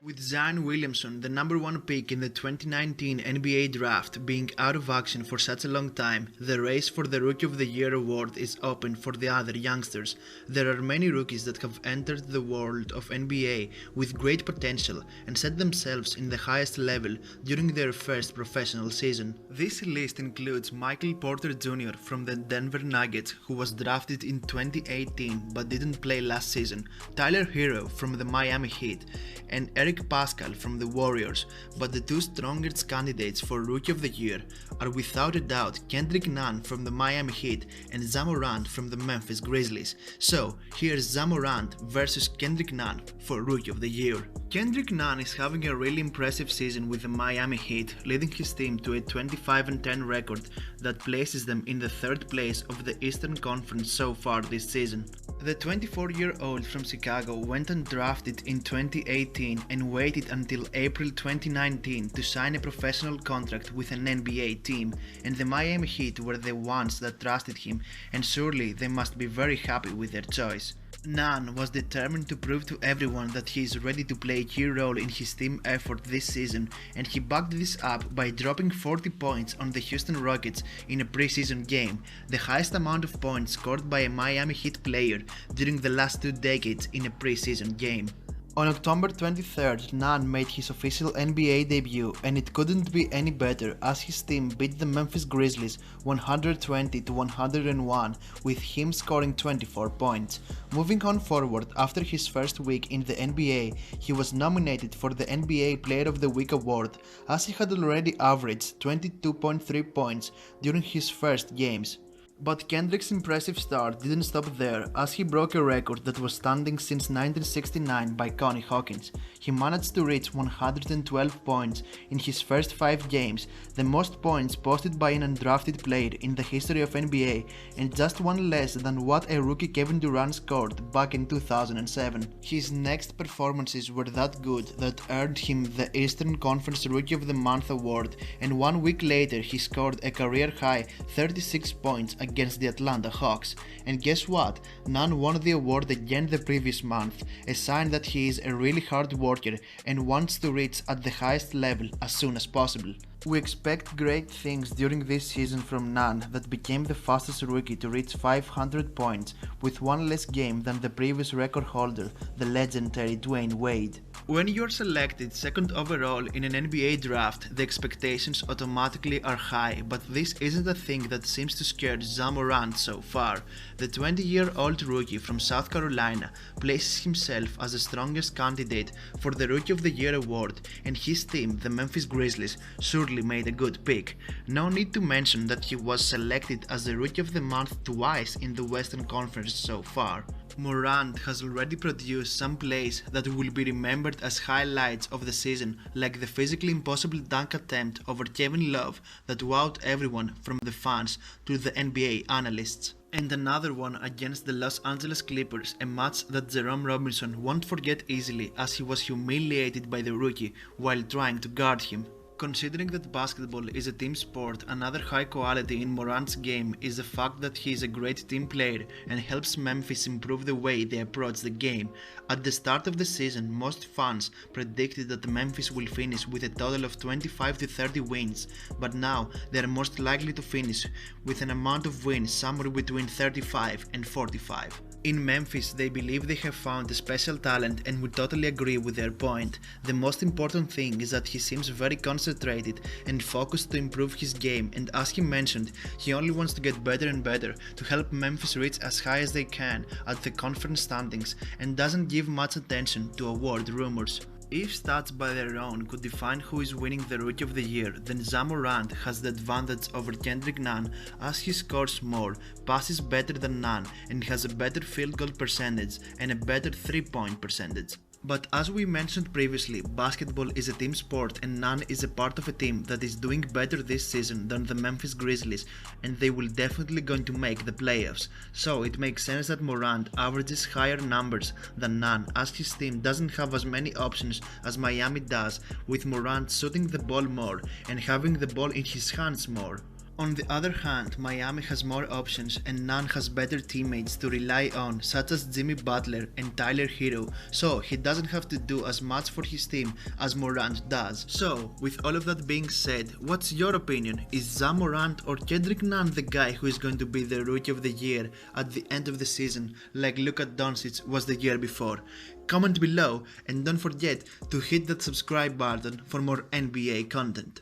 With Zion Williamson, the number one pick in the 2019 NBA draft, being out of action for such a long time, the race for the Rookie of the Year award is open for the other youngsters. There are many rookies that have entered the world of NBA with great potential and set themselves in the highest level during their first professional season. This list includes Michael Porter Jr. from the Denver Nuggets, who was drafted in 2018 but didn't play last season, Tyler Hero from the Miami Heat, and Eric Pascal from the Warriors, but the two strongest candidates for Rookie of the Year are without a doubt Kendrick Nunn from the Miami Heat and Ja Morant from the Memphis Grizzlies. So here's Ja Morant versus Kendrick Nunn for Rookie of the Year. Kendrick Nunn is having a really impressive season with the Miami Heat, leading his team to a 25-10 record that places them in the third place of the Eastern Conference so far this season. The 24-year-old from Chicago went undrafted in 2018 and waited until April 2019 to sign a professional contract with an NBA team, and the Miami Heat were the ones that trusted him, and surely they must be very happy with their choice. Nunn was determined to prove to everyone that he is ready to play a key role in his team effort this season, and he backed this up by dropping 40 points on the Houston Rockets in a preseason game, the highest amount of points scored by a Miami Heat player during the last 2 decades in a preseason game. On October 23rd, Nunn made his official NBA debut, and it couldn't be any better as his team beat the Memphis Grizzlies 120-101 with him scoring 24 points. Moving on forward, after his first week in the NBA, he was nominated for the NBA Player of the Week award as he had already averaged 22.3 points during his first games. But Kendrick's impressive start didn't stop there, as he broke a record that was standing since 1969 by Connie Hawkins. He managed to reach 112 points in his first 5 games, the most points posted by an undrafted player in the history of NBA, and just one less than what a rookie Kevin Durant scored back in 2007. His next performances were that good that earned him the Eastern Conference Rookie of the Month award, and 1 week later he scored a career-high 36 points against the Atlanta Hawks. And guess what? Nunn won the award again the previous month, a sign that he is a really hard worker and wants to reach at the highest level as soon as possible. We expect great things during this season from Nunn, that became the fastest rookie to reach 500 points with one less game than the previous record holder, the legendary Dwayne Wade. When you're selected second overall in an NBA draft, the expectations automatically are high, but this isn't a thing that seems to scare Ja Morant so far. The 20-year-old rookie from South Carolina places himself as the strongest candidate for the Rookie of the Year award, and his team, the Memphis Grizzlies, surely made a good pick. No need to mention that he was selected as the Rookie of the Month twice in the Western Conference so far. Morant has already produced some plays that will be remembered as highlights of the season, like the physically impossible dunk attempt over Kevin Love that wowed everyone from the fans to the NBA analysts. And another one against the Los Angeles Clippers, a match that Jerome Robinson won't forget easily, as he was humiliated by the rookie while trying to guard him. Considering that basketball is a team sport, another high quality in Morant's game is the fact that he is a great team player and helps Memphis improve the way they approach the game. At the start of the season, most fans predicted that Memphis will finish with a total of 25 to 30 wins, but now they are most likely to finish with an amount of wins somewhere between 35 and 45. In Memphis, they believe they have found a special talent and would totally agree with their point. The most important thing is that he seems very concentrated and focused to improve his game, and as he mentioned, he only wants to get better and better to help Memphis reach as high as they can at the conference standings, and doesn't give much attention to award rumors. If stats by their own could define who is winning the Rookie of the Year, then Ja Morant has the advantage over Kendrick Nunn, as he scores more, passes better than Nunn, and has a better field goal percentage and a better 3-point percentage. But as we mentioned previously, basketball is a team sport, and Nunn is a part of a team that is doing better this season than the Memphis Grizzlies, and they will definitely going to make the playoffs. So it makes sense that Morant averages higher numbers than Nunn, as his team doesn't have as many options as Miami does, with Morant shooting the ball more and having the ball in his hands more. On the other hand, Miami has more options and Nunn has better teammates to rely on, such as Jimmy Butler and Tyler Hero, so he doesn't have to do as much for his team as Morant does. So, with all of that being said, what's your opinion? Is Ja Morant or Kendrick Nunn the guy who is going to be the Rookie of the Year at the end of the season, like Luka Doncic was the year before? Comment below and don't forget to hit that subscribe button for more NBA content.